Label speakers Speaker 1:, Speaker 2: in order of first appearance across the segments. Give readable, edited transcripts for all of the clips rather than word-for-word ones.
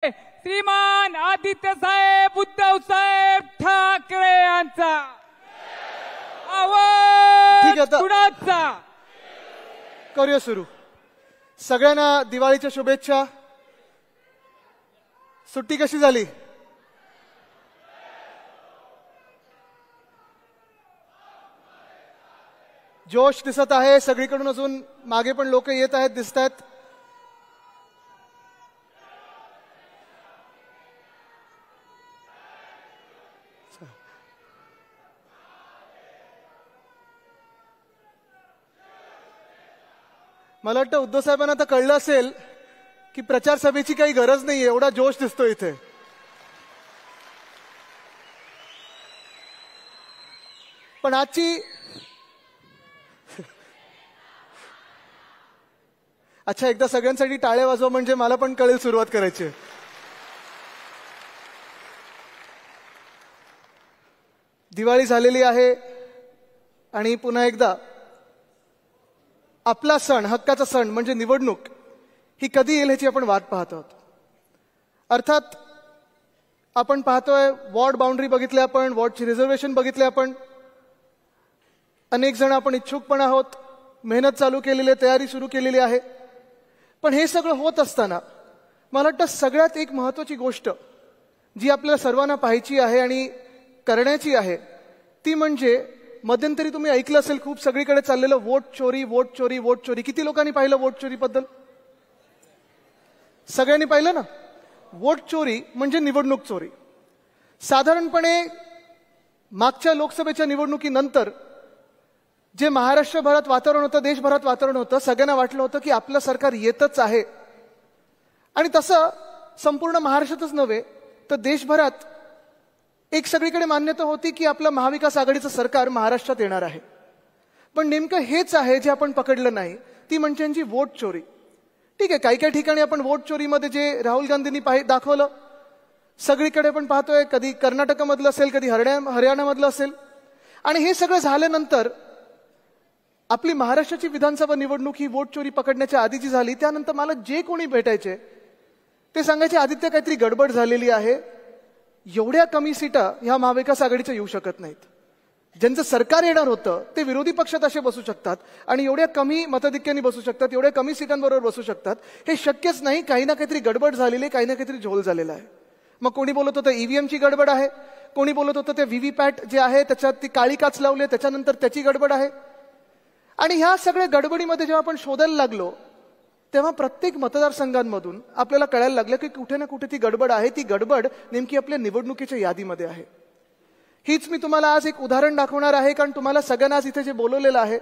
Speaker 1: श्रीमान आदित्य साहेब उद्धव साहेब ठाकरे यांचा आवाज कुणाचा?
Speaker 2: करूया सुरू. सगळ्यांना दिवाळीच्या शुभेच्छा. सुट्टी कशी झाली? जोश दिसत आहे सगळीकडून. अजून मागे पण लोक येत आहेत, दिसत आहेत. मला वाटतं उद्धव साहेबांना आता कळलं असेल की प्रचार सभेची काही गरज नाहीये, एवढा जोश दिसतो इथे. पण आजची अच्छा एकदा सगळ्यांसाठी टाळ्या वाजवा म्हणजे मला पण कळेल सुरुवात करायची. दिवाळी झालेली आहे आणि पुन्हा एकदा आपला सण, हक्काचा सण म्हणजे निवडणूक ही कधी येईल ह्याची आपण वाट पाहत आहोत. अर्थात आपण पाहतोय वॉर्ड बाउंड्री बघितल्या, आपण वॉर्डची रिझर्वेशन बघितले, आपण अनेक जण आपण इच्छुक पण आहोत, मेहनत चालू केलेली आहे, तयारी सुरू केलेली आहे. पण हे सगळं होत असताना मला वाटतं सगळ्यात एक महत्वाची गोष्ट जी आपल्याला सर्वांना पाहायची आहे आणि करण्याची आहे ती म्हणजे मध्यंतरी तुम्ही ऐकलं असेल खूप सगळीकडे चाललेलं वोट चोरी, वोट चोरी, वोट चोरी. किती लोकांनी पाहिलं वोट चोरी बद्दल? सगळ्यांनी पाहिलं ना? वोट चोरी म्हणजे निवडणूक चोरी. साधारणपणे मागच्या लोकसभेच्या निवडणुकीनंतर जे महाराष्ट्रभरात वातावरण होतं, देशभरात वातावरण होतं, सगळ्यांना वाटलं होतं की आपलं सरकार येतच आहे. आणि तसं संपूर्ण महाराष्ट्रातच नव्हे तर देशभरात एक सगळीकडे मान्यता होती की आपलं महाविकास आघाडीचं सरकार महाराष्ट्रात येणार आहे. पण नेमकं हेच आहे जे आपण पकडलं नाही, ती म्हणजे यांची वोट चोरी. ठीक आहे, काही काही ठिकाणी आपण वोट चोरीमध्ये जे राहुल गांधींनी दाखवलं सगळीकडे आपण पाहतोय, कधी कर्नाटकमधलं असेल, कधी हरियाणामधलं असेल. आणि हे सगळं झाल्यानंतर आपली महाराष्ट्राची विधानसभा निवडणूक ही वोट चोरी पकडण्याच्या आधीची झाली. त्यानंतर मला जे कोणी भेटायचे ते सांगायचे आदित्य काहीतरी गडबड झालेली आहे, एवढ्या कमी सीटा ह्या महाविकास आघाडीच्या येऊ शकत नाहीत. ज्यांचं सरकार येणार होतं ते विरोधी पक्षात असे बसू शकतात आणि एवढ्या कमी मताधिक्याने बसू शकतात, एवढ्या कमी सीटांबरोबर बसू शकतात, हे शक्यच नाही. काही ना काहीतरी गडबड झालेली, काही ना काहीतरी झोल झालेला आहे. मग कोणी बोलत होतं ईव्हीएमची गडबड आहे, कोणी बोलत होतं ते व्हीव्हीपॅट जे आहे त्याच्यात ती काळी काच लावली त्याच्यानंतर त्याची गडबड आहे. आणि ह्या सगळ्या गडबडीमध्ये जेव्हा आपण शोधायला लागलो तेव्हा प्रत्येक मतदारसंघांमधून आपल्याला कळायला लागलं की कुठे ना कुठे ती गडबड आहे. ती गडबड नेमकी आपल्या निवडणुकीच्या यादीमध्ये आहे. हीच मी तुम्हाला आज एक उदाहरण दाखवणार आहे, कारण तुम्हाला सगळ्यांना आज इथे जे बोलवलेलं आहे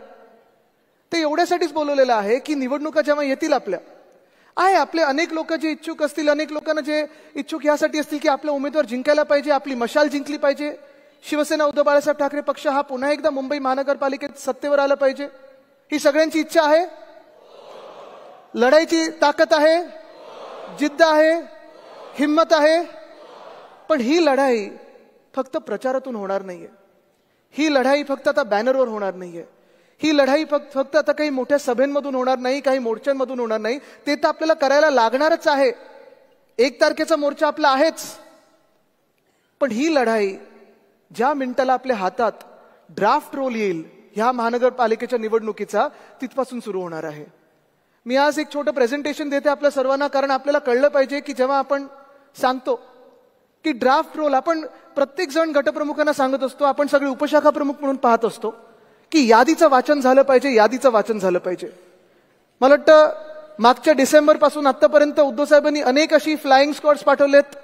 Speaker 2: ते एवढ्यासाठीच बोलवलेलं आहे की निवडणुका जेव्हा येतील आपले अनेक लोक जे इच्छुक असतील, अनेक लोकांना जे इच्छुक यासाठी असतील की आपला उमेदवार जिंकायला पाहिजे, आपली मशाल जिंकली पाहिजे, शिवसेना उद्धव बाळासाहेब ठाकरे पक्ष हा पुन्हा एकदा मुंबई महानगरपालिकेत सत्तेवर आला पाहिजे, ही सगळ्यांची इच्छा आहे. लढाईची ताकद आहे, जिद्द आहे, हिम्मत आहे. पण ही लढाई फक्त प्रचारातून होणार नाहीये. ही लढाई फक्त आता बॅनरवर होणार नाहीये. ही लढाई फक्त आता काही मोठ्या सभेंमधून होणार नाही, काही मोर्चांमधून होणार नाही. ते तर आपल्याला करायला लागणारच आहे. 1 तारखेचा मोर्चा आपला आहेच. पण ही लढाई ज्या मिनिटाला आपल्या हातात ड्राफ्ट रोल येईल ह्या महानगरपालिकेच्या निवडणुकीचा, तिथपासून सुरू होणार आहे. मी आज एक छोटं प्रेझेंटेशन देते आपल्या सर्वांना, कारण आपल्याला कळलं पाहिजे की जेव्हा आपण सांगतो की ड्राफ्ट रोल, आपण प्रत्येक जण गटप्रमुखांना सांगत असतो, आपण सगळे उपशाखा प्रमुख म्हणून पाहत असतो की यादीचं वाचन झालं पाहिजे, यादीचं वाचन झालं पाहिजे. मला वाटतं मागच्या डिसेंबर पासून आतापर्यंत उद्धव साहेबांनी अनेक अशी फ्लाइंग स्क्वॉड्स पाठवलेत.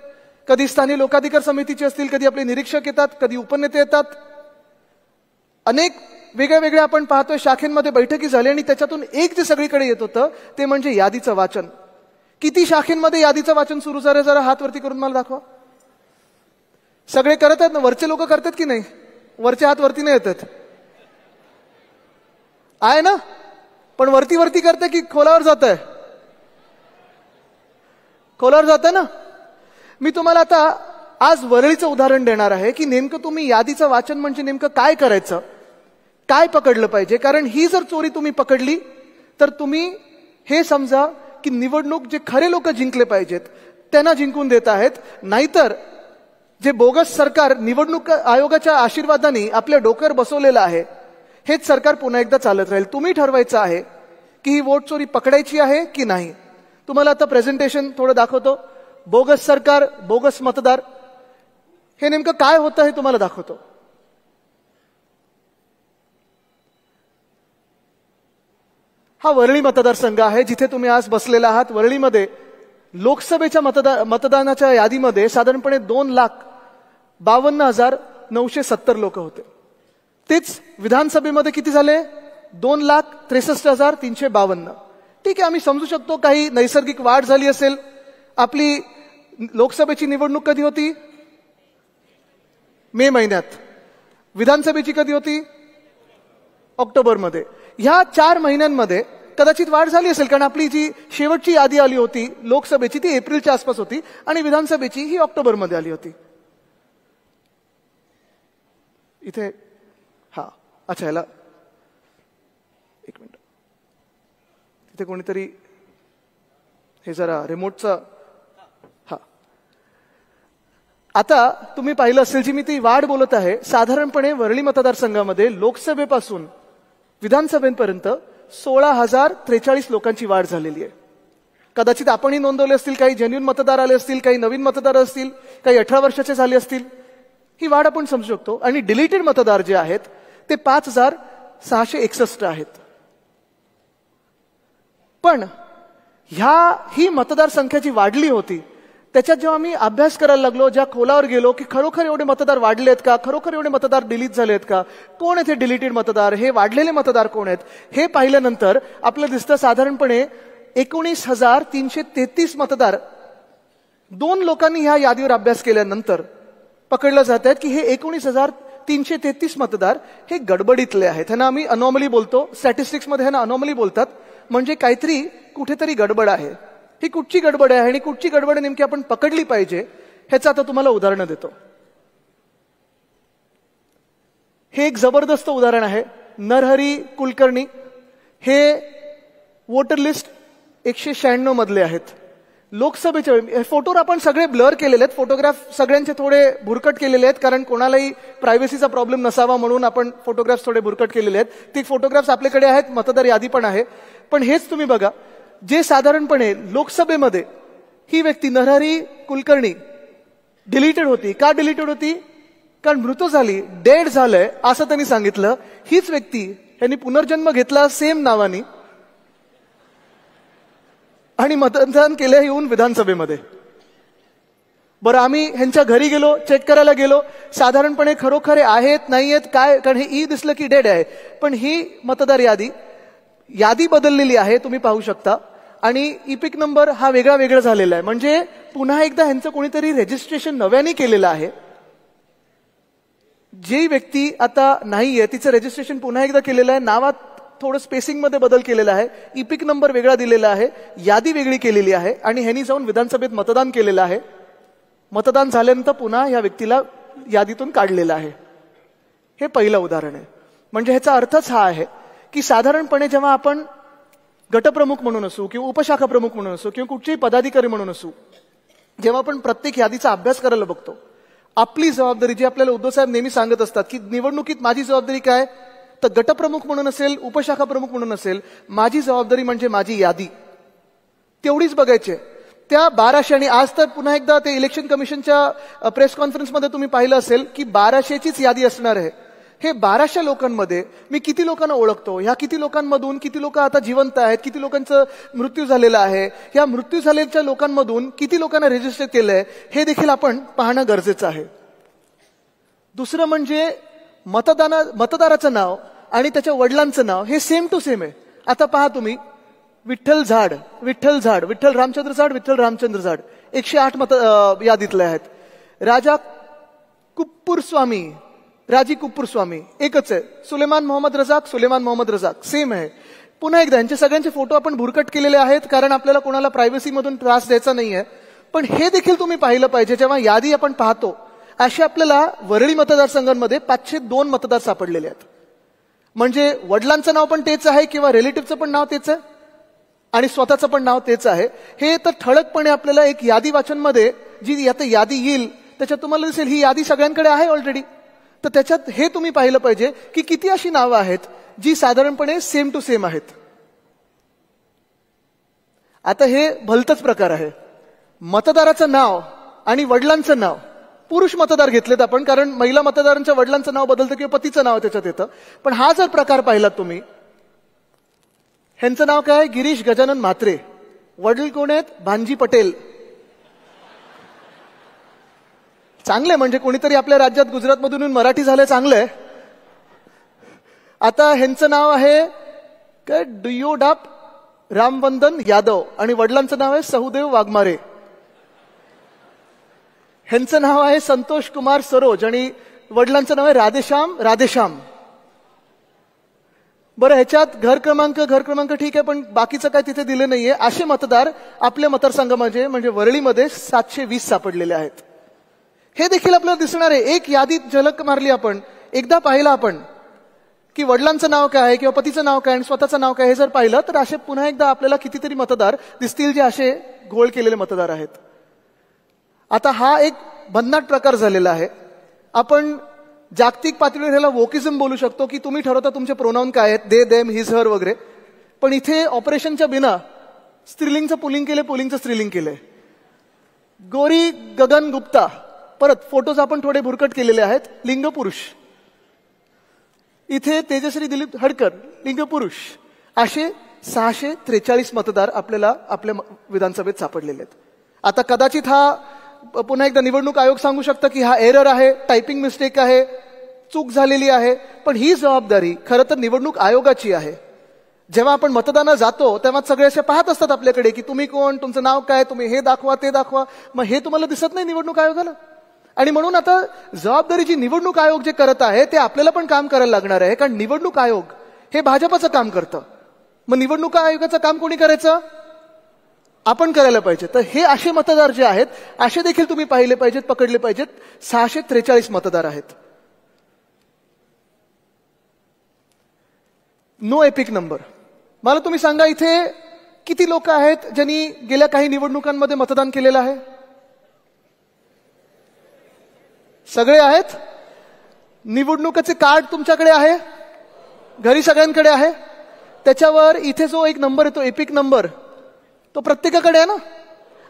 Speaker 2: कधी स्थानिक लोकाधिकार समितीचे असतील, कधी आपले निरीक्षक येतात, कधी उपनेते येतात. अनेक वेगळ्या वेगळ्या आपण पाहतोय शाखेंमध्ये बैठकी झाली आणि त्याच्यातून एक जे सगळीकडे येत होतं ते म्हणजे यादीचं वाचन. किती शाखेंमध्ये यादीचं वाचन सुरू झालं जरा हात वरती करून मला दाखवा. सगळे करत आहेत ना? वरचे लोक करतात की नाही? वरचे हात वरती नाही येतात आहे ना? पण वरती वरती करते की खोलावर जात आहे? खोलावर जात आहे ना? मी तुम्हाला आता आज वरळीचं उदाहरण देणार आहे की नेमकं तुम्ही यादीचं वाचन म्हणजे नेमकं काय करायचं, काय पकडलं पाहिजे. कारण ही जर चोरी तुम्ही पकडली तर तुम्ही हे समजा की निवडणूक जे खरे लोक जिंकले पाहिजेत त्यांना जिंकून देत आहेत. नाहीतर जे बोगस सरकार निवडणूक आयोगाच्या आशीर्वादाने आपल्या डोक्यावर बसवलेलं आहे, हेच सरकार पुन्हा एकदा चालत राहील. तुम्ही ठरवायचं आहे की ही वोट चोरी पकडायची आहे की नाही. तुम्हाला आता प्रेझेंटेशन थोडं दाखवतो. बोगस सरकार, बोगस मतदार, हे नेमकं काय होतं हे तुम्हाला दाखवतो. हा वरळी मतदारसंघ आहे जिथे तुम्ही आज बसलेला आहात. वरळीमध्ये लोकसभेच्या मतदानाच्या यादीमध्ये साधारणपणे 2,52,970 लोक होते. तेच विधानसभेमध्ये किती झाले? 2,63,352. ठीक आहे, आम्ही समजू शकतो काही नैसर्गिक वाढ झाली असेल. आपली लोकसभेची निवडणूक कधी होती? मे महिन्यात. विधानसभेची कधी होती? ऑक्टोबरमध्ये. ह्या 4 महिन्यांमध्ये कदाचित वाढ झाली असेल, कारण आपली जी शेवटची यादी आली होती लोकसभेची ती एप्रिलच्या आसपास होती आणि विधानसभेची ही ऑक्टोबरमध्ये आली होती. इथे अच्छा, याला एक मिनिट, इथे कोणीतरी हे जरा रिमोटचा. आता तुम्ही पाहिलं असेल जी मी ती वाढ बोलत आहे, साधारणपणे वरळी मतदारसंघामध्ये लोकसभेपासून विधानसभेपर्यंत 16,043 लोकांची वाढ झालेली आहे. कदाचित आपणही नोंदवले असतील, काही जेन्युइन मतदार आले असतील, काही नवीन मतदार असतील, काही 18 वर्षाचे झाले असतील. ही वाढ आपण समजू शकतो. आणि डिलीटेड मतदार जे आहेत ते 5,661 आहेत. पण ही मतदारसंख्या जी वाढली होती त्याच्यात जेव्हा आम्ही अभ्यास करायला लागलो, ज्या खोलावर गेलो की खरोखर एवढे मतदार वाढलेत का, खरोखर एवढे मतदार डिलीट झालेत का, कोण आहेत हे डिलीटेड मतदार, हे वाढलेले मतदार कोण आहेत, हे पाहिल्यानंतर आपलं दिसतं साधारणपणे 19,333 मतदार 2 लोकांनी ह्या यादीवर अभ्यास केल्यानंतर पकडलं जात आहेत की हे 19,333 मतदार हे गडबडीतले आहेत. ह्यांना आम्ही अनॉमली बोलतो, स्टॅटिस्टिक्समध्ये ह्यांना अनॉमली बोलतात. म्हणजे काहीतरी कुठेतरी गडबड आहे. ही कुठची गडबड आहे आणि कुठची गडबड नेमकी आपण पकडली पाहिजे ह्याचं आता तुम्हाला उदाहरण देतो. हे एक जबरदस्त उदाहरण आहे. नरहरी कुलकर्णी हे वोटर लिस्ट 196 मधले आहेत. लोकसभेच्या फोटोवर आपण सगळे ब्लर केलेले आहेत. फोटोग्राफ सगळ्यांचे थोडे भुरकट केलेले आहेत, कारण कोणालाही प्रायव्हसीचा प्रॉब्लेम नसावा म्हणून आपण फोटोग्राफ्स थोडे भुरकट केलेले आहेत. ते फोटोग्राफ्स आपल्याकडे आहेत, मतदार यादी पण आहे. पण हेच तुम्ही बघा, जे साधारणपणे लोकसभेमध्ये ही व्यक्ती नरहरी कुलकर्णी डिलीटेड होती. का डिलीटेड होती? कारण मृत झाली, डेड झालंय असं त्यांनी सांगितलं. हीच व्यक्ती यांनी पुनर्जन्म घेतला सेम नावानी आणि मतदान केलं येऊन विधानसभेमध्ये. बरं, आम्ही ह्यांच्या घरी गेलो, चेक करायला गेलो. साधारणपणे खरोखर आहेत नाही आहेत काय, कारण हे ई दिसलं की डेड आहे. पण ही मतदार यादी बदललेली आहे, तुम्ही पाहू शकता. आणि इपिक नंबर हा वेगळा झालेला आहे. म्हणजे पुन्हा एकदा ह्यांचं कोणीतरी रजिस्ट्रेशन नव्याने केलेलं आहे. जी व्यक्ती आता नाहीये तिचं रजिस्ट्रेशन पुन्हा एकदा केलेलं आहे. नावात थोडं स्पेसिंग मध्ये बदल केलेला आहे. इपिक नंबर वेगळा दिलेला आहे, यादी वेगळी केलेली आहे आणि ह्यांनी जाऊन विधानसभेत मतदान केलेलं आहे. मतदान झाल्यानंतर पुन्हा या व्यक्तीला यादीतून काढलेलं आहे. हे पहिलं उदाहरण आहे. म्हणजे ह्याचा अर्थच हा आहे की साधारणपणे जेव्हा आपण गटप्रमुख म्हणून असू किंवा उपशाखा प्रमुख म्हणून असू किंवा कुठचेही पदाधिकारी म्हणून असू, जेव्हा आपण प्रत्येक यादीचा अभ्यास करायला बघतो, आपली जबाबदारी जी आपल्याला उद्धव साहेब नेहमी सांगत असतात की निवडणुकीत माझी जबाबदारी काय, तर गटप्रमुख म्हणून असेल, उपशाखा प्रमुख म्हणून असेल, माझी जबाबदारी म्हणजे माझी यादी तेवढीच बघायची. त्या 1200 आणि आज तर पुन्हा एकदा ते इलेक्शन कमिशनच्या प्रेस कॉन्फरन्समध्ये तुम्ही पाहिलं असेल की 1200चीच यादी असणार आहे. हे 1200 लोकांमध्ये मी किती लोकांना ओळखतो, ह्या किती लोकांमधून किती लोक आता जिवंत आहेत, किती लोकांचं मृत्यू झालेला आहे, या मृत्यू झालेल्या लोकांमधून किती लोकांना रजिस्टर केलंय हे देखील आपण पाहणं गरजेचं आहे. दुसरं म्हणजे मतदाराचं नाव आणि त्याच्या वडिलांचं नाव हे सेम टू सेम आहे. आता पहा तुम्ही, विठ्ठल झाड, विठ्ठल रामचंद्र झाड 108 यादीतले आहेत. राजी कुप्पूर स्वामी एकच आहे. सुलेमान मोहम्मद रजाक सेम आहे. पुन्हा एकदा यांचे सगळ्यांचे फोटो आपण भुरकट केलेले आहेत, कारण आपल्याला कोणाला प्रायव्हसीमधून त्रास द्यायचा नाहीये. पण हे देखील तुम्ही पाहिलं पाहिजे जेव्हा यादी आपण पाहतो, असे आपल्याला वरळी मतदारसंघांमध्ये 502 मतदार सापडलेले आहेत. म्हणजे वडिलांचं नाव पण तेच आहे किंवा रिलेटिव्हचं पण नाव तेच आहे. आणि स्वतःचं पण नाव तेच आहे. हे तर ठळकपणे आपल्याला एक यादी वाचनमध्ये जी आता यादी येईल त्याच्यात तुम्हाला दिसेल ही यादी सगळ्यांकडे आहे ऑलरेडी. तर त्याच्यात हे तुम्ही पाहिलं पाहिजे की किती अशी नावं आहेत जी साधारणपणे सेम टू सेम आहेत. आता हे भलतच प्रकार आहे. मतदाराचं नाव आणि वडिलांचं नाव, पुरुष मतदार घेतलेत आपण कारण महिला मतदारांच्या वडिलांचं नाव बदलतं किंवा पतीचं नाव त्याच्यात येतं. पण हा जर प्रकार पाहिलात तुम्ही, ह्यांचं नाव काय? गिरीश गजानन म्हात्रे. वडील कोण आहेत? भांजी पटेल. चांगले, म्हणजे कोणीतरी आपल्या राज्यात गुजरातमधून मराठी झालं, चांगलंय. आता ह्यांचं नाव आहे काय? डियोडाप रामवंदन यादव आणि वडिलांचं नाव आहे सहुदेव वाघमारे. ह्यांचं नाव आहे संतोष कुमार सरोज आणि वडिलांचं नाव आहे राधेश्याम. बरं, ह्याच्यात घर क्रमांक ठीक आहे, पण बाकीचं काय तिथे दिले नाहीये. असे मतदार आपल्या मतदारसंघामध्ये म्हणजे वरळीमध्ये 720 सापडलेले आहेत. हे देखील आपल्याला दिसणार आहे. एक यादीत झलक मारली आपण, एकदा पाहिलं आपण की वडिलांचं नाव काय आहे किंवा पतीचं नाव काय आणि स्वतःचं नाव काय, हे जर पाहिलं तर असे पुन्हा एकदा आपल्याला कितीतरी मतदार दिसतील जे असे घोळ केलेले मतदार आहेत. आता हा एक भन्नाट प्रकार झालेला आहे. आपण जागतिक पातळीवर ह्याला वोकिझम बोलू शकतो की तुम्ही ठरवता तुमचे प्रोनाउन काय आहेत, दे, देम, हिज, हर वगैरे. पण इथे ऑपरेशनच्या बिना स्त्रीलिंगचं पुलिंग केले, पुलिंगचं स्त्रीलिंग केलंय. गौरी गगन गुप्ता, परत फोटोज आपण थोडे भुरकट केलेले आहेत, लिंग पुरुष. इथे तेजश्री दिलीप हडकर, लिंग पुरुष. असे 643 मतदार आपल्याला आपल्या विधानसभेत सापडलेले आहेत. आता कदाचित हा पुन्हा एकदा निवडणूक आयोग सांगू शकतं की हा एरर आहे, टायपिंग मिस्टेक आहे, चूक झालेली आहे. पण ही जबाबदारी खरं तर निवडणूक आयोगाची आहे. जेव्हा आपण मतदानाला जातो तेव्हा सगळे असे पाहत असतात आपल्याकडे की तुम्ही कोण, तुमचं नाव काय, तुम्ही हे दाखवा ते दाखवा. मग हे तुम्हाला दिसत नाही निवडणूक आयोगाला. आणि म्हणून आता जबाबदारी जी निवडणूक आयोग जे करत आहे ते आपल्याला पण काम करायला लागणार आहे, कारण निवडणूक आयोग हे भाजपचं काम करतं. मग निवडणूक आयोगाचं काम कोणी करायचं? आपण करायला पाहिजे. तर हे असे मतदार जे आहेत असे देखील तुम्ही पाहिले पाहिजेत, पकडले पाहिजेत. 643 मतदार आहेत. No EPIC number. मला तुम्ही सांगा इथे किती लोक आहेत ज्यांनी गेल्या काही निवडणुकांमध्ये मतदान केलेलं आहे? सगळे आहेत. निवडणुकीचे कार्ड तुमच्याकडे आहे, घरी सगळ्यांकडे आहे. त्याच्यावर इथे जो एक नंबर येतो एपिक नंबर, तो प्रत्येकाकडे आहे ना.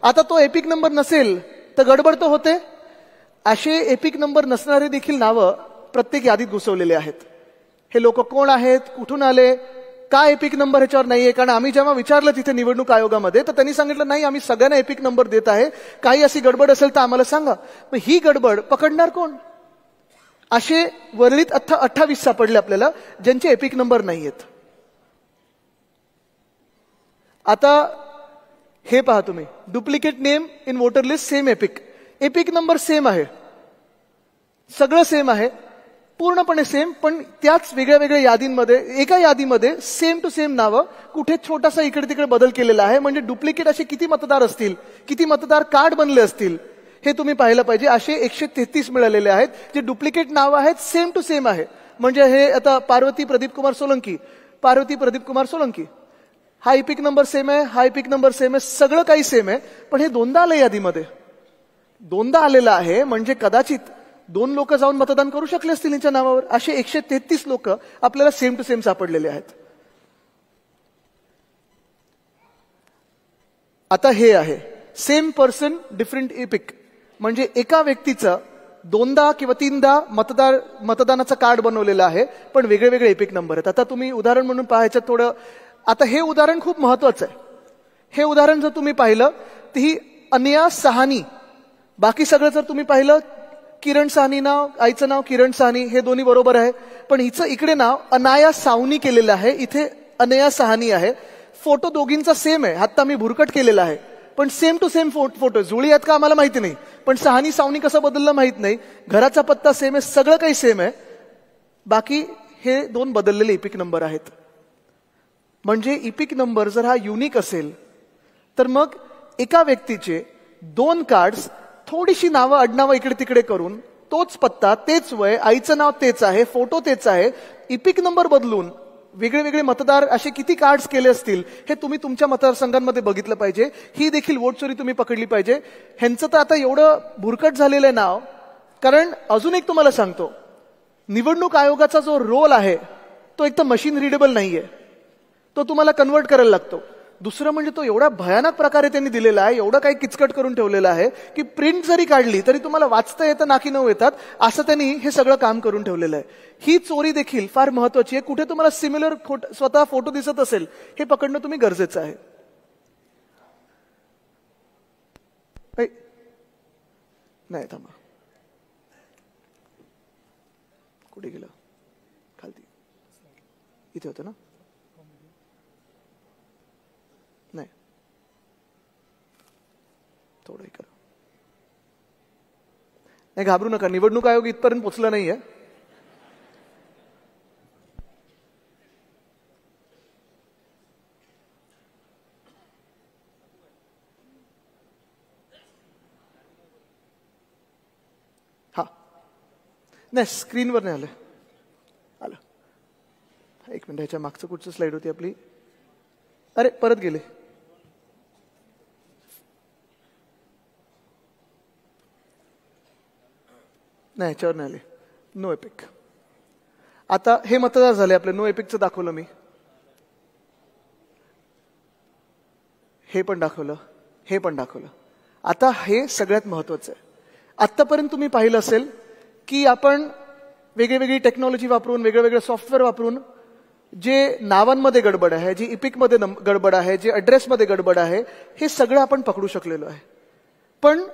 Speaker 2: आता तो एपिक नंबर नसेल तर गडबड तर होते. असे एपिक नंबर नसणारे देखील नावं प्रत्येक यादीत घुसवलेले आहेत. हे लोक कोण आहेत, कुठून आले, का एपिक नंबर ह्याच्यावर नाहीये? कारण आम्ही जेव्हा विचारलं तिथे निवडणूक आयोगामध्ये तर त्यांनी सांगितलं नाही, आम्ही सगळ्यांना एपिक नंबर देत आहे, काही अशी गडबड असेल तर आम्हाला सांगा. मग ही गडबड पकडणार कोण? असे वरळीत 28 सापडले आपल्याला ज्यांचे एपिक नंबर नाहीयेत. आता हे पहा तुम्ही, duplicate name in voter list same epic. Epic number same आहे, सगळं सेम आहे, पूर्णपणे सेम, पण त्याच वेगळ्या वेगळ्या यादींमध्ये एका यादीमध्ये सेम टू सेम नावं, कुठे छोटासा इकडे तिकडे बदल केलेला आहे. म्हणजे डुप्लिकेट असे किती मतदार असतील, किती मतदार कार्ड बनले असतील हे तुम्ही पाहिलं पाहिजे. असे 133 मिळालेले आहेत जे डुप्लिकेट नावं आहेत, सेम टू सेम आहे. म्हणजे हे आता पार्वती प्रदीप कुमार सोलंकी, हा एपिक नंबर सेम आहे, हा एपिक नंबर सेम आहे, सगळं काही सेम आहे. पण हे दोनदा आलं यादीमध्ये, दोनदा आलेलं आहे. म्हणजे कदाचित 2 लोक जाऊन मतदान करू शकले असतील यांच्या नावावर. असे 133 लोक आपल्याला सेम टू सेम सापडलेले आहेत. आता हे आहे सेम पर्सन डिफरंट एपिक. म्हणजे एका व्यक्तीचं 2दा किंवा 3दा मतदानाचं कार्ड बनवलेलं आहे, पण वेगळे वेगळे एपिक नंबर आहेत. आता तुम्ही उदाहरण म्हणून पाहायचं थोडं. आता हे उदाहरण खूप महत्वाचं आहे. हे उदाहरण जर तुम्ही पाहिलं तर ही अनया सहानी, बाकी सगळं जर तुम्ही पाहिलं किरण साहनी नाव, आईचं नाव किरण साहनी, हे दोन्ही बरोबर आहे. पण हिचं इकडे नाव अनाया सावनी केलेलं आहे, इथे अनया सहानी आहे. फोटो दोघींचा सेम आहे, आता मी भुरकट केलेला आहे, पण सेम टू सेम फोटो. जुळी आहेत का आम्हाला माहिती नाही, पण सहानी सावनी कसं बदललं माहित नाही. घराचा पत्ता सेम आहे, सगळं काही सेम आहे. बाकी हे 2 बदललेले इपिक नंबर आहेत. म्हणजे इपिक नंबर जर हा युनिक असेल तर मग एका व्यक्तीचे 2 कार्ड्स, थोडीशी नावं आडनावं इकडे तिकडे करून, तोच पत्ता, तेच वय, आईचं नाव तेच आहे, फोटो तेच आहे, इपिक नंबर बदलून वेगळे वेगळे मतदार असे किती कार्ड्स केले असतील हे तुम्ही तुमच्या मतदारसंघांमध्ये बघितलं पाहिजे. ही देखील वोट चोरी तुम्ही पकडली पाहिजे. ह्यांचं तर आता एवढं भुरकट झालेलं आहे नाव. कारण अजून एक तुम्हाला सांगतो, निवडणूक आयोगाचा जो रोल आहे तो एक तर मशीन रिडेबल नाहीये, तो तुम्हाला कन्वर्ट करायला लागतो. दुसरं म्हणजे तो एवढा भयानक प्रकारे त्यांनी दिलेला आहे, एवढं काही किचकट करून ठेवलेलं आहे की प्रिंट जरी काढली तरी तुम्हाला वाचता येतं नाकी नऊ येतात, असं त्यांनी हे सगळं काम करून ठेवलेलं आहे. ही चोरी देखील फार महत्वाची आहे. कुठे तुम्हाला सिमिलर स्वतः फोटो दिसत असेल हे पकडणं तुम्ही गरजेचं आहे. नाही थांबा, कुठे गेलं? खालती इथे होतं ना? नाही, थोडं हे करा. नाही, घाबरू नका, निवडणूक आयोग इथपर्यंत पोहोचला नाहीये. हा नाही, स्क्रीनवर नाही आलं. आलं. एक मिनिट, ह्याच्या मागचं कुठचं स्लाइड होती आपली? अरे परत गेले. नाही, ह्याच्यावर नाही आले. No EPIC. आता हे मतदार झाले आपले. नो एपिकचं दाखवलं मी, हे पण दाखवलं, हे पण दाखवलं. आता हे सगळ्यात महत्वाचं आहे. आतापर्यंत तुम्ही पाहिलं असेल की आपण वेगळी टेक्नॉलॉजी वापरून, वेगवेगळे सॉफ्टवेअर वापरून जे नावांमध्ये गडबड आहे, जी इपिकमध्ये गडबड आहे, जे ॲड्रेसमध्ये गडबड आहे, हे सगळं आपण पकडू शकलेलो आहे. पण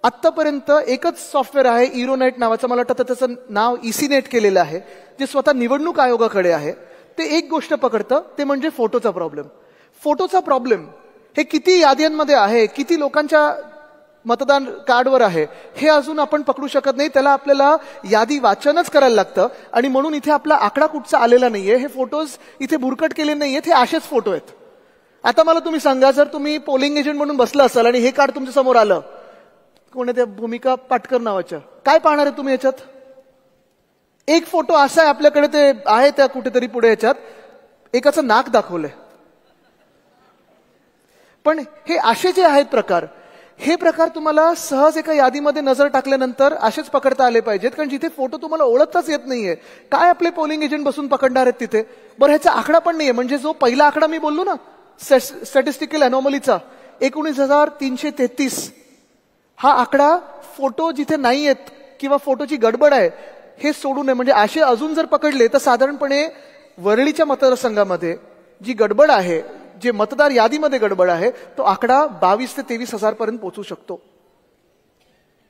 Speaker 2: आत्तापर्यंत एकच सॉफ्टवेअर आहे, इरोनेट नावाचं, मला वाटतं त्याचं नाव इसीनेट केलेलं आहे, जे स्वतः निवडणूक आयोगाकडे आहे. ते एक गोष्ट पकडतं, ते म्हणजे फोटोचा प्रॉब्लेम. फोटोचा प्रॉब्लेम हे किती याद्यांमध्ये आहे, किती लोकांच्या मतदान कार्डवर आहे, हे अजून आपण पकडू शकत नाही. त्याला आपल्याला यादी वाचनच करायला लागतं. आणि म्हणून इथे आपला आकडा कुठचा आलेला नाहीये. हे फोटोज इथे भुरकट केले नाहीयेत, हे असेच फोटो आहेत. आता मला तुम्ही सांगा, जर तुम्ही पोलिंग एजंट म्हणून बसला असाल आणि हे कार्ड तुमच्या समोर आलं, कोण आहे त्या भूमिका पाटकर नावाच्या, काय पाहणार आहे तुम्ही याच्यात? एक फोटो असा आहे आपल्याकडे, ते आहे त्या कुठेतरी पुढे, याच्यात एकाचं नाक दाखवलंय. पण हे असे जे आहेत प्रकार, हे प्रकार तुम्हाला सहज एका यादीमध्ये नजर टाकल्यानंतर असेच पकडता आले पाहिजेत. कारण जिथे फोटो तुम्हाला ओळखताच येत नाहीये, काय आपले पोलिंग एजंट बसून पकडणार आहेत तिथे? बरं, ह्याचा आकडा पण नाहीये. म्हणजे जो पहिला आकडा मी बोललो ना, स्टॅटिस्टिकल अनॉमलीचा 19,333, हा आकडा फोटो जिथे नाही आहेत किंवा फोटोची गडबड आहे हे सोडू नये. म्हणजे असे अजून जर पकडले तर साधारणपणे वरळीच्या मतदारसंघामध्ये जी गडबड आहे, जे मतदार यादीमध्ये गडबड आहे, तो आकडा 22,000 ते 23,000 पर्यंत पोहोचू शकतो.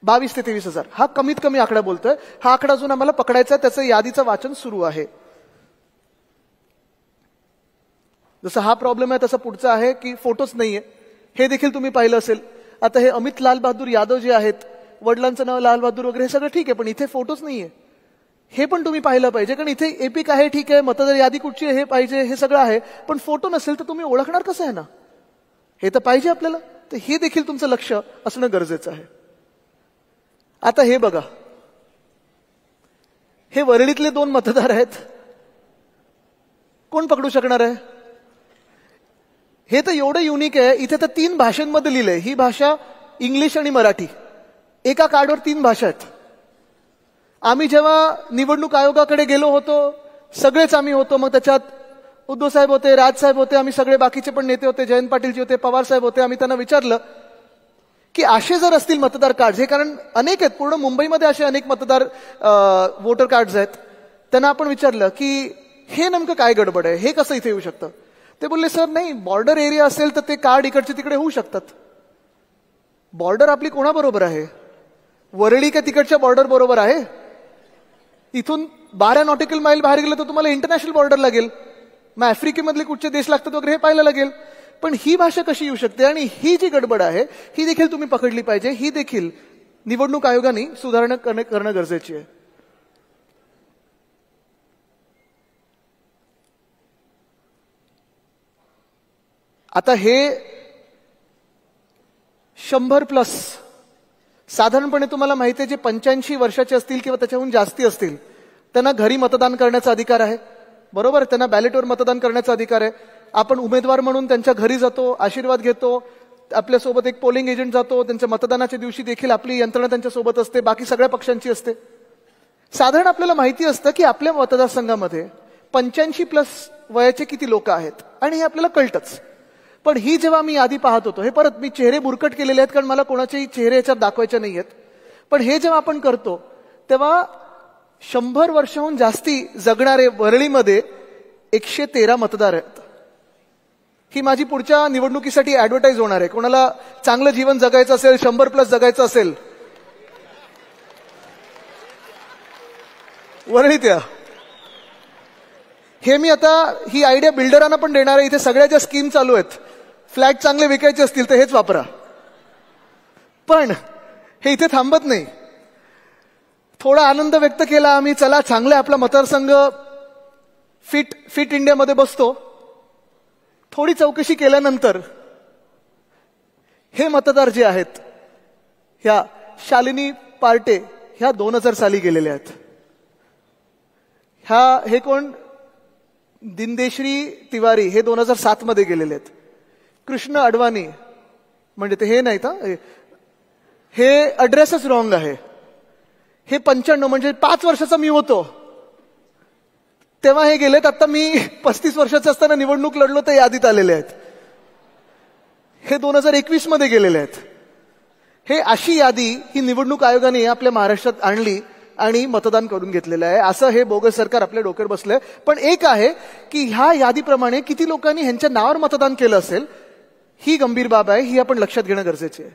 Speaker 2: 22,000 ते 23,000 हा कमीत कमी आकडा बोलतोय. हा आकडा अजून आम्हाला पकडायचा, त्याचं यादीचं वाचन सुरू आहे. जसं हा प्रॉब्लेम आहे तसं पुढचा आहे की फोटोच नाहीये, हे देखील तुम्ही पाहिलं असेल. आता हे अमित लाल बहादूर यादव जे आहेत, वडिलांचं नाव लाल बहादूर वगैरे, हे सगळं ठीक आहे, पण इथे फोटोच नाहीये. हे पण तुम्ही पाहिलं पाहिजे. कारण इथे एपिक आहे, ठीक आहे, मतदार यादी कुठची आहे हे पाहिजे, हे सगळं आहे, पण फोटो नसेल तर तुम्ही ओळखणार कसं आहे ना? हे तर पाहिजे आपल्याला. तर हे देखील तुमचं लक्ष असणं गरजेचं आहे. आता हे बघा, हे वरळीतले 2 मतदार आहेत. कोण पकडू शकणार आहे? हे तर एवढं युनिक आहे. इथे तर 3 भाषांमध्ये लिहिलंय. ही भाषा इंग्लिश आणि मराठी, एका कार्डवर 3 भाषा आहेत. आम्ही जेव्हा निवडणूक आयोगाकडे गेलो होतो, सगळेच आम्ही होतो, मग त्याच्यात उद्धव साहेब होते, राज साहेब होते, आम्ही सगळे बाकीचे पण नेते होते, जयंत पाटीलजी होते, पवार साहेब होते. आम्ही त्यांना विचारलं की असे जर असतील मतदार कार्ड, हे कारण अनेक आहेत, पूर्ण मुंबईमध्ये असे अनेक मतदार वोटर कार्ड्स आहेत, त्यांना आपण विचारलं की हे नेमकं काय गडबड आहे, हे कसं इथे येऊ शकतं? ते बोलले, सर नाही, बॉर्डर एरिया असेल तर ते कार्ड इकडचे तिकडे होऊ शकतात. बॉर्डर आपली कोणाबरोबर आहे? वरळी का तिकडच्या बॉर्डर बरोबर आहे? इथून 12 नॉटिकल माईल बाहेर गेलं तर तुम्हाला इंटरनॅशनल बॉर्डर लागेल, मग आफ्रिकेमधले कुठचे देश लागतात वगैरे हे पाहायला लागेल. पण ही भाषा कशी येऊ शकते? आणि ही जी गडबड आहे ही देखील तुम्ही पकडली पाहिजे. ही देखील निवडणूक आयोगाने सुधारणा करणं गरजेची आहे. आता हे 100+ साधारणपणे तुम्हाला माहिती आहे, जे 85 वर्षाचे असतील किंवा त्याच्याहून जास्ती असतील त्यांना घरी मतदान करण्याचा अधिकार आहे. बरोबर, त्यांना बॅलेटवर मतदान करण्याचा अधिकार आहे. आपण उमेदवार म्हणून त्यांच्या घरी जातो, आशीर्वाद घेतो, आपल्यासोबत एक पोलिंग एजंट जातो, त्यांच्या मतदानाच्या दिवशी देखील आपली यंत्रणा त्यांच्यासोबत असते, बाकी सगळ्या पक्षांची असते. साधारण आपल्याला माहिती असतं की आपल्या मतदारसंघामध्ये 85+ वयाचे किती लोक आहेत आणि हे आपल्याला कळतंच. पण ही जेव्हा मी यादी पाहत होतो, हे परत मी चेहरे बुरकट केलेले आहेत कारण मला कोणाचेही चेहरे याच्यात दाखवायचे नाही आहेत, पण हे जेव्हा आपण करतो तेव्हा 100 वर्षाहून जास्ती जगणारे वरळीमध्ये 113 मतदार आहेत. ही माझी पुढच्या निवडणुकीसाठी ऍडव्हर्टाईज होणार आहे. कोणाला चांगलं जीवन जगायचं असेल, 100+ जगायचं असेल, वरळीत या. हे मी आता ही आयडिया बिल्डरांना पण देणार आहे. इथे सगळ्या ज्या स्कीम चालू आहेत, फ्लॅट चांगले विकायचे असतील तर हेच वापरा. पण हे इथे थांबत नाही. थोडा आनंद व्यक्त केला आम्ही, चला चांगला आपला मतदारसंघ फिट इंडियामध्ये बसतो. थोडी चौकशी केल्यानंतर हे मतदार जे आहेत, ह्या शालिनी पार्टे ह्या 2000 साली गेलेल्या आहेत. हे कोण, दिनदेश्री तिवारी हे 2007 मध्ये गेलेले आहेत. कृष्ण अडवाणी म्हणजे ते हे नाहीत, हे ॲड्रेसच रॉंग आहे. हे 95 म्हणजे 5 वर्षाचा मी होतो तेव्हा हे गेलेत. आता मी 35 वर्षाचे असताना निवडणूक लढलो तर यादीत आलेले आहेत. हे 2021 मध्ये गेलेले आहेत. हे अशी यादी ही निवडणूक आयोगाने आपल्या महाराष्ट्रात आणली आणि मतदान करून घेतलेलं आहे. असं हे बोगस सरकार आपल्या डोक्यावर बसलंय. पण एक आहे की ह्या यादीप्रमाणे किती लोकांनी ह्यांच्या नावावर मतदान केलं असेल ही गंभीर बाब आहे. ही आपण लक्षात घेणं गरजेचे आहे.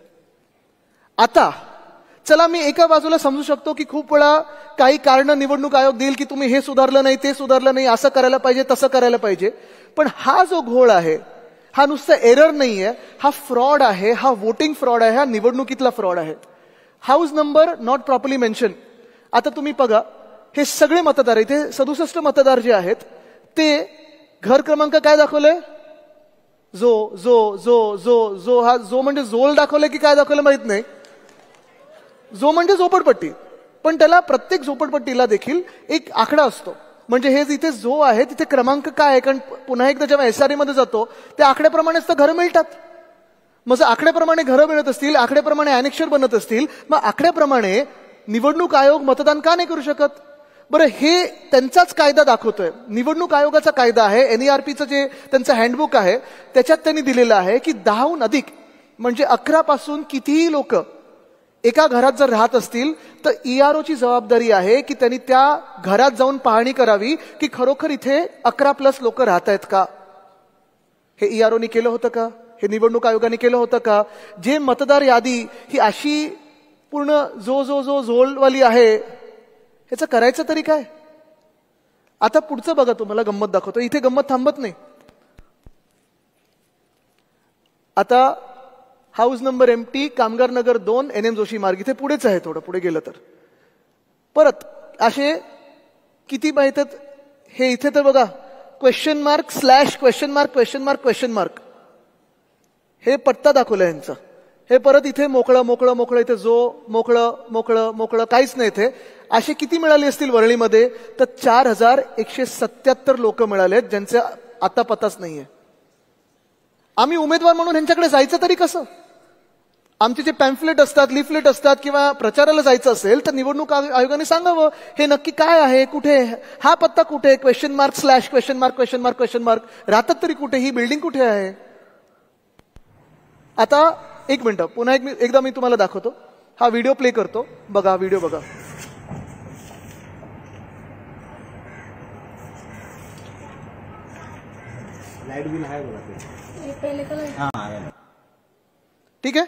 Speaker 2: आता चला, मी एका बाजूला समजू शकतो की खूप वेळा काही कारण निवडणूक आयोग देईल की तुम्ही हे सुधारलं नाही, ते सुधारलं नाही, असं करायला पाहिजे, तसं करायला पाहिजे. पण हा जो घोळ आहे हा नुसता एरर नाहीये, हा फ्रॉड आहे, हा वोटिंग फ्रॉड आहे, हा निवडणुकीतला फ्रॉड आहे. House number not properly mention. आता तुम्ही बघा, हे सगळे मतदार, इथे 67 मतदार जे आहेत ते घर क्रमांक काय दाखवलंय, जो जो जो जो जो हा जो म्हणजे जोल दाखवलंय की काय दाखवलं माहित नाही. जो म्हणजे झोपडपट्टी, पण त्याला प्रत्येक झोपडपट्टीला देखील एक आकडा असतो. म्हणजे हे जिथे जो आहे तिथे क्रमांक काय आहे, कारण पुन्हा एकदा जेव्हा SRE मध्ये जातो त्या आकड्याप्रमाणेच तर घरं मिळतात. मग जर आकड्याप्रमाणे घरं मिळत असतील, आकड्याप्रमाणे अनेक्षर बनत असतील, मग आकड्याप्रमाणे निवडणूक आयोग मतदान का नाही करू शकत? बरं, हे त्यांचाच कायदा दाखवतोय. निवडणूक आयोगाचा कायदा आहे, NERPचं जे त्यांचं हँडबुक आहे त्याच्यात त्यांनी दिलेलं आहे की 10हून अधिक म्हणजे 11 पासून कितीही लोक एका घरात जर राहत असतील तर EROची जबाबदारी आहे की त्यांनी त्या घरात जाऊन पाहणी करावी की खरोखर इथे 11+ लोक राहत आहेत का. हे EROनी केलं होतं का? हे निवडणूक आयोगाने केलं होतं का? जे मतदार यादी ही अशी पूर्ण जो जो जो झोलवाली आहे, ह्याचं करायचं तरी काय? आता पुढचं बघा, तुम्हाला गंमत दाखवतो. इथे गंमत थांबत नाही. आता हाऊस नंबर MT, कामगार नगर 2, NM जोशी मार्ग, इथे पुढेच आहे. थोडं पुढे गेलं तर परत असे किती माहित आहेत. हे इथे तर बघा, question mark slash question mark question mark question mark, हे पत्ता दाखवलं यांचं. हे परत इथे मोकळं मोकळं मोकळं, इथे जो मोकळं मोकळं मोकळं, काहीच नाही इथे. असे किती मिळाले असतील वरळीमध्ये? तर 4177 लोक मिळालेत ज्यांचे आता पत्ताच नाहीये. आम्ही उमेदवार म्हणून ह्यांच्याकडे जायचं तरी कसं? आमचे जे पॅम्फलेट असतात, लिफलेट असतात किंवा प्रचाराला जायचं असेल तर निवडणूक आयोगाने सांगावं हे नक्की काय आहे, कुठे, हा पत्ता कुठे, question mark slash question mark question mark question mark, राहतात तरी कुठे, ही बिल्डिंग कुठे आहे? आता एक मिनिट, पुन्हा एकदा मी तुम्हाला दाखवतो. हा व्हिडिओ प्ले करतो, बघा, हा व्हिडिओ बघा. ठीक आहे,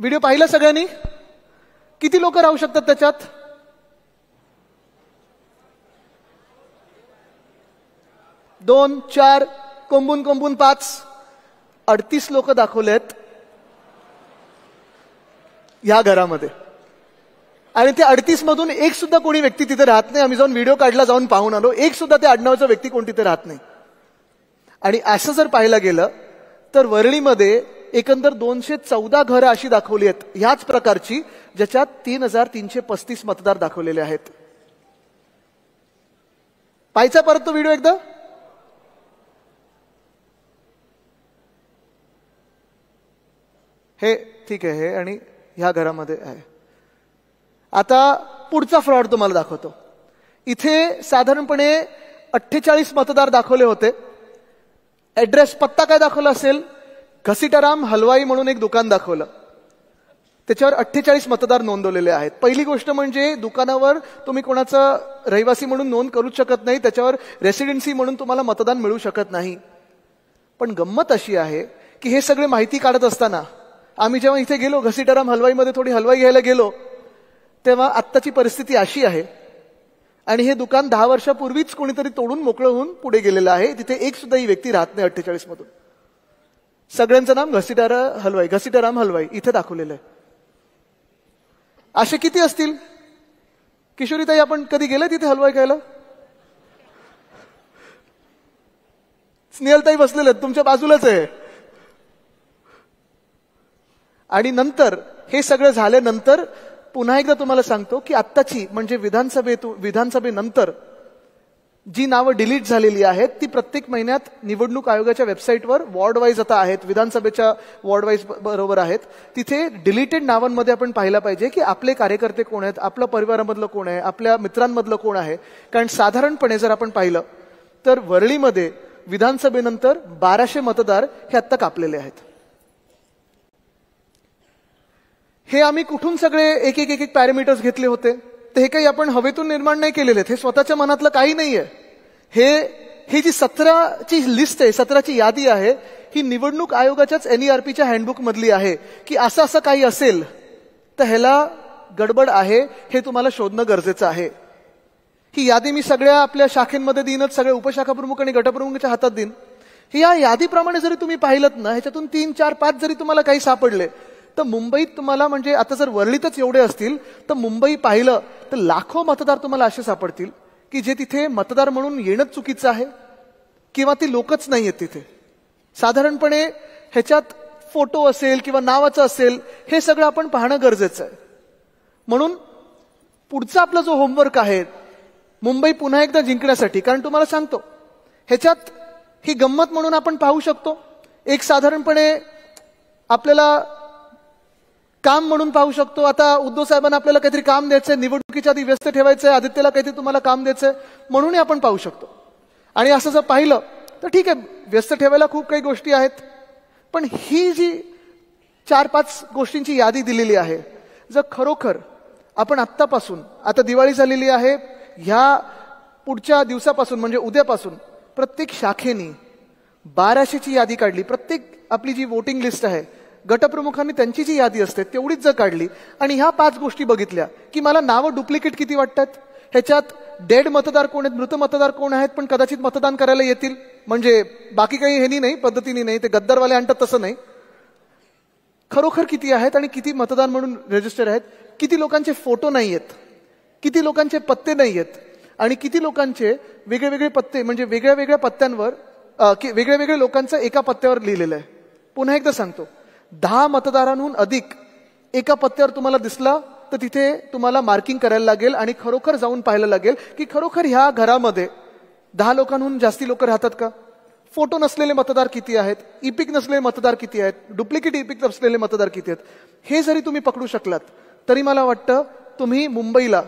Speaker 2: व्हिडिओ पाहिला सगळ्यांनी? किती लोक राहू शकतात त्याच्यात? 2, 4, कोंबून कोंबून 5, 38 लोक दाखवलेत या घरामध्ये. आणि त्या 38 मधून एक सुद्धा कोणी व्यक्ती तिथे राहत नाही. आम्ही जाऊन व्हिडिओ काढला, जाऊन पाहून आलो, एक सुद्धा त्या आडनावाचा व्यक्ती कोण तिथे राहत नाही. आणि असं जर पाहायला गेलं तर वरळीमध्ये एकंदर 214 घरं अशी दाखवली आहेत ह्याच प्रकारची, ज्याच्यात 3335 मतदार दाखवलेले आहेत. पाहायचा परत तो व्हिडिओ एकदा. हे ठीक आहे, हे आणि ह्या घरामध्ये आहे. आता पुढचा फ्रॉड तुम्हाला दाखवतो. इथे साधारणपणे 48 मतदार दाखवले होते. ऍड्रेस पत्ता काय दाखवला असेल? घसीटाराम हलवाई म्हणून एक दुकान दाखवलं. त्याच्यावर 48 मतदार नोंदवलेले आहेत. पहिली गोष्ट म्हणजे दुकानावर तुम्ही कोणाचं रहिवासी म्हणून नोंद करूच शकत नाही, त्याच्यावर रेसिडेन्सी म्हणून तुम्हाला मतदान मिळू शकत नाही. पण गंमत अशी आहे की हे सगळे माहिती काढत असताना आम्ही जेव्हा इथे गेलो घसीटाराम हलवाईमध्ये थोडी हलवाई घ्यायला गेलो, तेव्हा आत्ताची परिस्थिती अशी आहे आणि हे दुकान 10 वर्षापूर्वीच कोणीतरी तोडून मोकळं होऊन पुढे गेलेलं आहे. तिथे एक सुद्धा ही व्यक्ती राहत नाही 48 मधून. सगळ्यांचं नाम घसीटाराम हलवाई इथे दाखवलेलं आहे. असे किती असतील? किशोरीताई, आपण कधी गेले तिथे हलवाई खायला? स्नेहलताई बसलेले तुमच्या बाजूलाच आहे. आणि नंतर हे सगळं झाल्यानंतर पुन्हा एकदा तुम्हाला सांगतो की आत्ताची म्हणजे विधानसभेनंतर जी नावं डिलीट झालेली आहेत ती प्रत्येक महिन्यात निवडणूक आयोगाच्या वेबसाईटवर वॉर्ड वाईज आता आहेत, विधानसभेच्या वॉर्ड वाईज बरोबर आहेत. तिथे डिलीटेड नावांमध्ये आपण पाहिलं पाहिजे की आपले कार्यकर्ते कोण आहेत, आपल्या परिवारामधलं कोण आहे, आपल्या मित्रांमधलं कोण आहे. कारण साधारणपणे जर आपण पाहिलं तर वरळीमध्ये विधानसभेनंतर 1200 मतदार हे आत्ता कापलेले आहेत. हे आम्ही कुठून सगळे एक एक पॅरामीटर्स घेतले होते? तर हे काही आपण हवेतून निर्माण नाही केलेले आहेत, हे स्वतःच्या मनातलं काही नाहीये. ही जी 17ची लिस्ट आहे, 17ची यादी आहे, ही निवडणूक आयोगाच्याच NERPच्या हँडबुक मधली आहे की असं काही असेल तर ह्याला गडबड आहे, हे तुम्हाला शोधणं गरजेचं आहे. ही यादी मी सगळ्या आपल्या शाखेमध्ये देईनच, सगळ्या उपशाखा प्रमुख आणि गटप्रमुखांच्या हातात देईन. या यादीप्रमाणे जरी तुम्ही पाहिलत ना, ह्याच्यातून 3, 4, 5 जरी तुम्हाला काही सापडले तर मुंबईत तुम्हाला म्हणजे आता जर वरळीतच एवढे असतील तर मुंबई पाहिलं तर लाखो मतदार तुम्हाला असे सापडतील की जे तिथे मतदार म्हणून येणंच चुकीचं आहे किंवा ती लोकच नाही आहेत तिथे. साधारणपणे ह्याच्यात फोटो असेल किंवा नावाचं असेल, हे सगळं आपण पाहणं गरजेचं आहे. म्हणून पुढचा आपला जो होमवर्क आहे मुंबई पुन्हा एकदा जिंकण्यासाठी, कारण तुम्हाला सांगतो ह्याच्यात ही गंमत म्हणून आपण पाहू शकतो. एक साधारणपणे आपल्याला काम म्हणून पाहू शकतो. आता उद्धव साहेबांना आपल्याला काहीतरी काम द्यायचंय, निवडणुकीच्या आधी व्यस्त ठेवायचंय, आदित्यला काहीतरी तुम्हाला काम द्यायचंय म्हणूनही आपण पाहू शकतो. आणि असं जर पाहिलं तर ठीक आहे, व्यस्त ठेवायला खूप काही गोष्टी आहेत, पण ही जी 4-5 गोष्टींची यादी दिलेली आहे, जर खरोखर आपण आत्तापासून, आता दिवाळी झालेली आहे, ह्या पुढच्या दिवसापासून म्हणजे उद्यापासून प्रत्येक शाखेनी 1200ची यादी काढली. प्रत्येक आपली जी वोटिंग लिस्ट आहे गटप्रमुखांनी त्यांची जी यादी असते तेवढीच जर काढली आणि ह्या 5 गोष्टी बघितल्या की मला नावं डुप्लिकेट किती वाटतात, ह्याच्यात डेड मतदार कोण आहेत, मृत मतदार कोण आहेत पण कदाचित मतदान करायला येतील, म्हणजे बाकी काही ह्यानी नाही, पद्धतीने नाही, ते गद्दारवाले आणतात तसं नाही, खरोखर किती आहेत आणि किती मतदार म्हणून रजिस्टर आहेत, किती लोकांचे फोटो नाही आहेत, किती लोकांचे पत्ते नाही आहेत आणि किती लोकांचे वेगळे पत्ते म्हणजे वेगळ्या पत्त्यांवर वेगळ्या लोकांचं एका पत्त्यावर लिहिलेलं आहे. पुन्हा एकदा सांगतो, 10 मतदारांहून अधिक एका पत्त्यावर तुम्हाला दिसला तर तिथे तुम्हाला मार्किंग करायला लागेल आणि खरोखर जाऊन पाहायला लागेल की खरोखर ह्या घरामध्ये 10 लोकांहून जास्ती लोक राहतात का, फोटो नसलेले मतदार किती आहेत, इपिक नसलेले मतदार किती आहेत, डुप्लिकेट इपिक नसलेले मतदार किती आहेत. हे जरी तुम्ही पकडू शकलात तरी मला वाटतं तुम्ही मुंबईला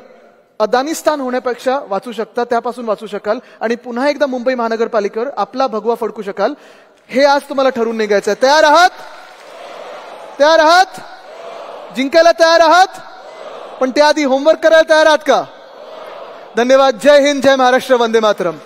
Speaker 2: अदानिस्तान होण्यापेक्षा वाचू शकता, त्यापासून वाचू शकाल आणि पुन्हा एकदा मुंबई महानगरपालिकेवर आपला भगवा फडकू शकाल. हे आज तुम्हाला ठरवून निघायचं आहे. तयार आहात? जिंकायला तयार आहात? पण त्याआधी होमवर्क करायला तयार आहात का? धन्यवाद. जय हिंद, जय महाराष्ट्र, वंदे मातरम.